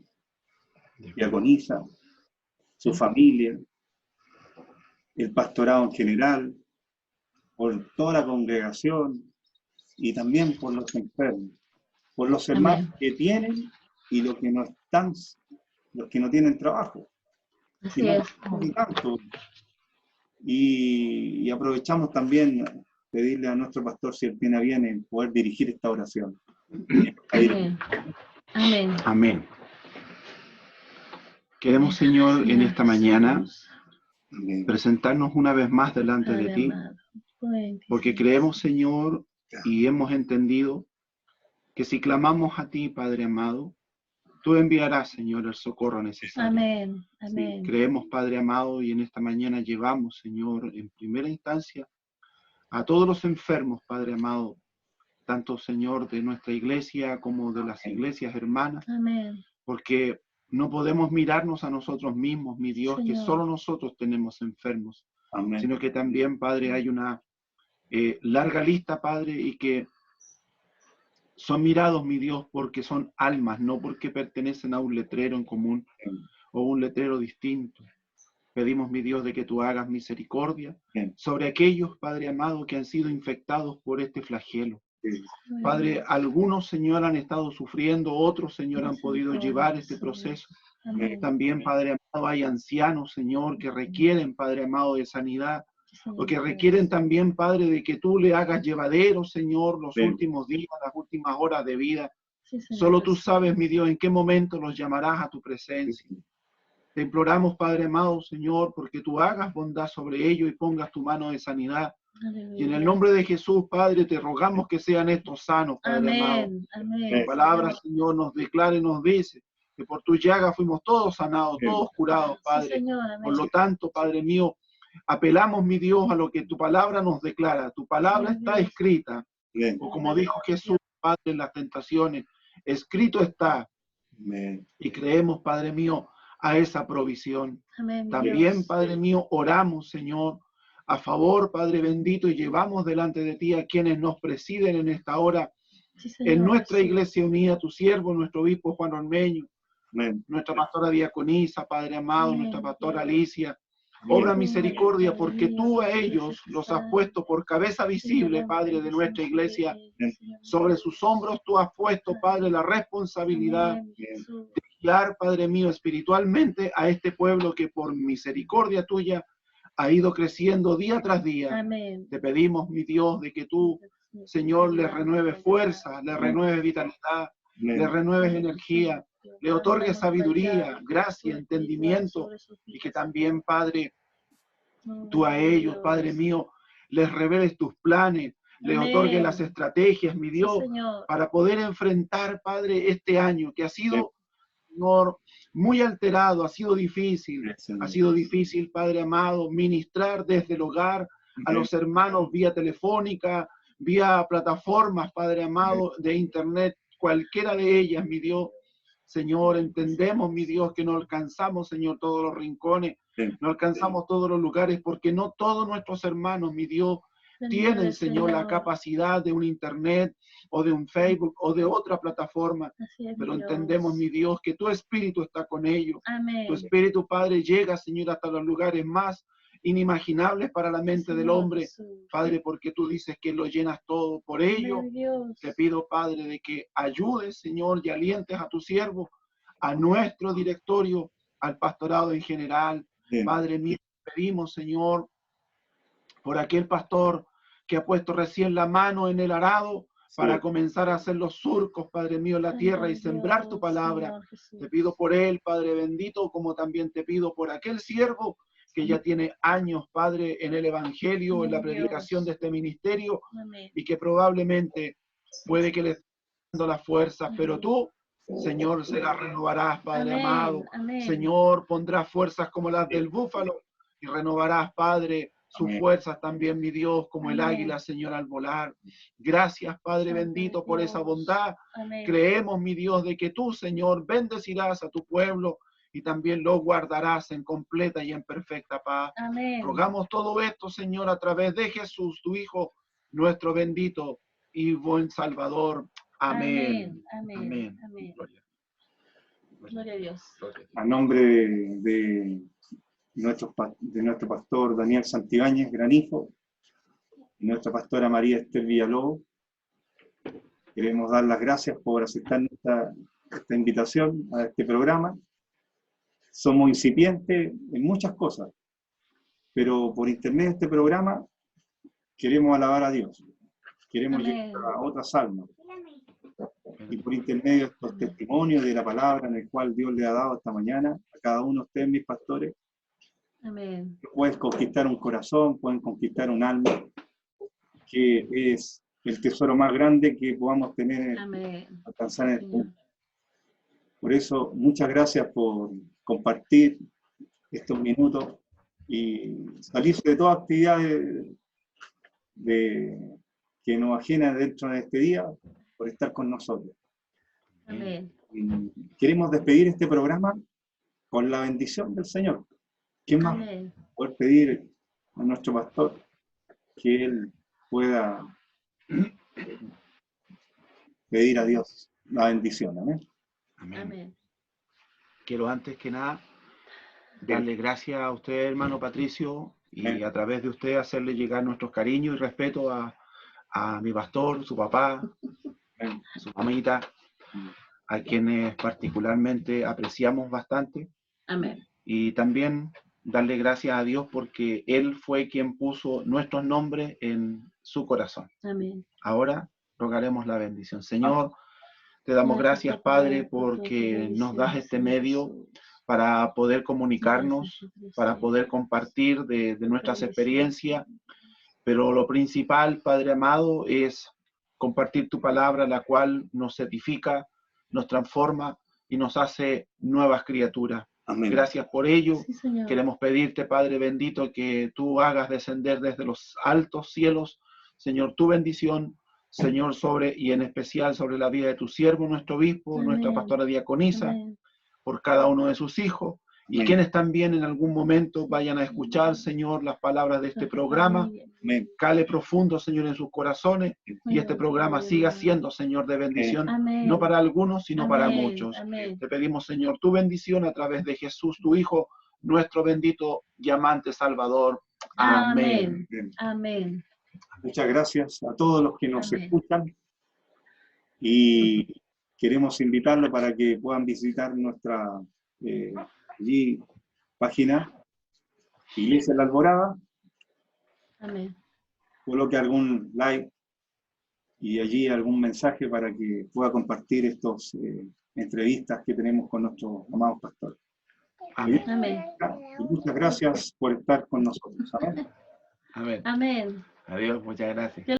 diaconisa, su familia, el pastorado en general, por toda la congregación y también por los enfermos. por los hermanos Amén. que tienen y los que no están, los que no tienen trabajo. Así Y no es. estamos ni tanto. Y aprovechamos también pedirle a nuestro pastor, si él tiene a bien, en poder dirigir esta oración. Amén. Amén. Amén. Queremos, Señor, en esta mañana presentarnos una vez más delante de ti, porque creemos, Señor, y hemos entendido que si clamamos a ti, Padre amado, tú enviarás, Señor, el socorro necesario. Amén. Amén. Creemos, Padre amado, y en esta mañana llevamos, Señor, en primera instancia, a todos los enfermos, Padre amado, tanto, Señor, de nuestra iglesia como de las iglesias hermanas, Amén. porque no podemos mirarnos a nosotros mismos, mi Dios, que Señor. solo nosotros tenemos enfermos, Amén. sino que también, Padre, hay una larga lista, Padre, y que son mirados, mi Dios, porque son almas, no porque pertenecen a un letrero en común o un letrero distinto. Pedimos, mi Dios, de que tú hagas misericordia sobre aquellos, Padre amado, que han sido infectados por este flagelo. Padre, algunos, Señor, han estado sufriendo, otros, Señor, han podido llevar este proceso. Amén. También, Padre amado, hay ancianos, Señor, que requieren, Padre amado, de sanidad, o que requieren también, Padre, de que tú le hagas llevadero, Señor, los últimos días, las últimas horas de vida. Sí, Señor. Solo tú sabes, mi Dios, en qué momento los llamarás a tu presencia. Te imploramos, Padre amado, Señor, porque tú hagas bondad sobre ellos y pongas tu mano de sanidad. Y en el nombre de Jesús, Padre, te rogamos que sean estos sanos, Padre amado. Amén. Amén. Tu palabra, Señor, nos declara y nos dice que por tu llaga fuimos todos sanados, todos curados, Padre. Sí, Señor. Amén. Por lo tanto, Padre mío, apelamos, mi Dios, a lo que tu palabra nos declara. Tu palabra está escrita. O como dijo Jesús, Padre, en las tentaciones, escrito está. Y creemos, Padre mío, a esa provisión. Amén, También, Dios. Padre mío, oramos, Señor, a favor, Padre bendito, y llevamos delante de ti a quienes nos presiden en esta hora, Sí, Señor. en nuestra iglesia unida, tu siervo, nuestro obispo Juan Ormeño, nuestra pastora diaconisa, Padre amado, Amén. nuestra pastora Alicia. Obra misericordia, porque tú a ellos los has puesto por cabeza visible, Padre, de nuestra iglesia. Sobre sus hombros tú has puesto, Padre, la responsabilidad de guiar, Padre mío, espiritualmente a este pueblo que por misericordia tuya ha ido creciendo día tras día. Amén. Te pedimos, mi Dios, de que tú, Señor, le renueves fuerza, le renueves vitalidad, le renueves energía, le otorgues sabiduría, gracia, entendimiento, y que también, Padre, tú a ellos, Padre mío, les reveles tus planes, les otorgues las estrategias, mi Dios, Sí, Señor. para poder enfrentar, Padre, este año que ha sido, Señor, muy alterado, ha sido difícil, Padre amado, ministrar desde el hogar a los hermanos vía telefónica, vía plataformas, Padre amado, de internet, cualquiera de ellas, mi Dios. Señor, entendemos, mi Dios, que no alcanzamos, Señor, todos los rincones, no alcanzamos todos los lugares, porque no todos nuestros hermanos, mi Dios, tienen, Señor, la capacidad de un internet o de un Facebook o de otra plataforma. Pero entendemos, mi Dios, que tu Espíritu está con ellos. Amén. Tu Espíritu, Padre, llega, Señor, hasta los lugares más inimaginables para la mente del hombre, Padre, porque tú dices que lo llenas todo. Por ello, te pido, Padre, de que ayudes, Señor, y alientes a tu siervo, a nuestro directorio, al pastorado en general. Padre mío, pedimos, Señor, por aquel pastor que ha puesto recién la mano en el arado para comenzar a hacer los surcos, Padre mío, en la tierra y sembrar tu palabra. Te pido por él, Padre bendito, como también te pido por aquel siervo que ya tiene años, Padre, en el Evangelio, en la predicación de este ministerio, y que probablemente puede que le esté dando las fuerzas, pero tú, Señor, se las renovarás, Padre amado. Señor, pondrás fuerzas como las del búfalo y renovarás, Padre, sus fuerzas también, mi Dios, como el águila, Señor, al volar. Gracias, Padre bendito, por esa bondad. Creemos, mi Dios, de que tú, Señor, bendecirás a tu pueblo y también lo guardarás en completa y en perfecta paz. Rogamos todo esto, Señor, a través de Jesús, tu Hijo, nuestro bendito y buen Salvador. Amén. Amén. Gloria a Dios. A nombre de nuestro pastor Daniel Santibáñez, gran hijo, y nuestra pastora María Esther Villalobos, Queremos dar las gracias por aceptar esta invitación a este programa. Somos incipientes en muchas cosas, pero por intermedio de este programa queremos alabar a Dios, queremos llegar a otras almas. Y por intermedio de estos testimonios de la palabra en el cual Dios le ha dado esta mañana a cada uno de ustedes, mis pastores, Amén. pueden conquistar un corazón, pueden conquistar un alma, que es el tesoro más grande que podamos tener, alcanzar en el mundo. Por eso, muchas gracias por compartir estos minutos y salirse de toda actividad que nos ajena dentro de este día, por estar con nosotros. Amén. Queremos despedir este programa con la bendición del Señor. ¿Quién más? Amén. Poder pedir a nuestro pastor que él pueda pedir a Dios la bendición. Amén. Amén. Amén. Quiero antes que nada darle gracias a usted, hermano Patricio, y a través de usted hacerle llegar nuestros cariños y respeto a mi pastor, su papá, su mamita, a quienes particularmente apreciamos bastante. Amén. Y también darle gracias a Dios porque Él fue quien puso nuestros nombres en su corazón. Amén. Ahora rogaremos la bendición. Señor, te damos gracias, Padre, porque nos das este medio para poder comunicarnos, para poder compartir de nuestras experiencias, pero lo principal, Padre amado, es compartir tu palabra, la cual nos edifica, nos transforma y nos hace nuevas criaturas. Amén. Gracias por ello. Sí, Señor. Queremos pedirte, Padre bendito, que tú hagas descender desde los altos cielos, Señor, tu bendición, Señor, sobre y en especial sobre la vida de tu siervo, nuestro obispo, Amén. nuestra pastora diaconisa, Amén. por cada uno de sus hijos, y Amén. quienes también en algún momento vayan a escuchar, Señor, las palabras de este programa. Amén. Cale profundo, Señor, en sus corazones, y este programa siga siendo, Señor, de bendición, Amén. no para algunos, sino para Amén. muchos. Amén. Te pedimos, Señor, tu bendición a través de Jesús, tu Hijo, nuestro bendito y amante Salvador. Amén. Amén. Amén. Muchas gracias a todos los que nos Amén. escuchan y queremos invitarlos para que puedan visitar nuestra allí, página Iglesia La Alborada, Amén. coloque algún like y allí algún mensaje para que pueda compartir estas entrevistas que tenemos con nuestros amados pastores. Amén. Amén. Y muchas gracias por estar con nosotros. Amén. Amén. Amén. Adiós, muchas gracias.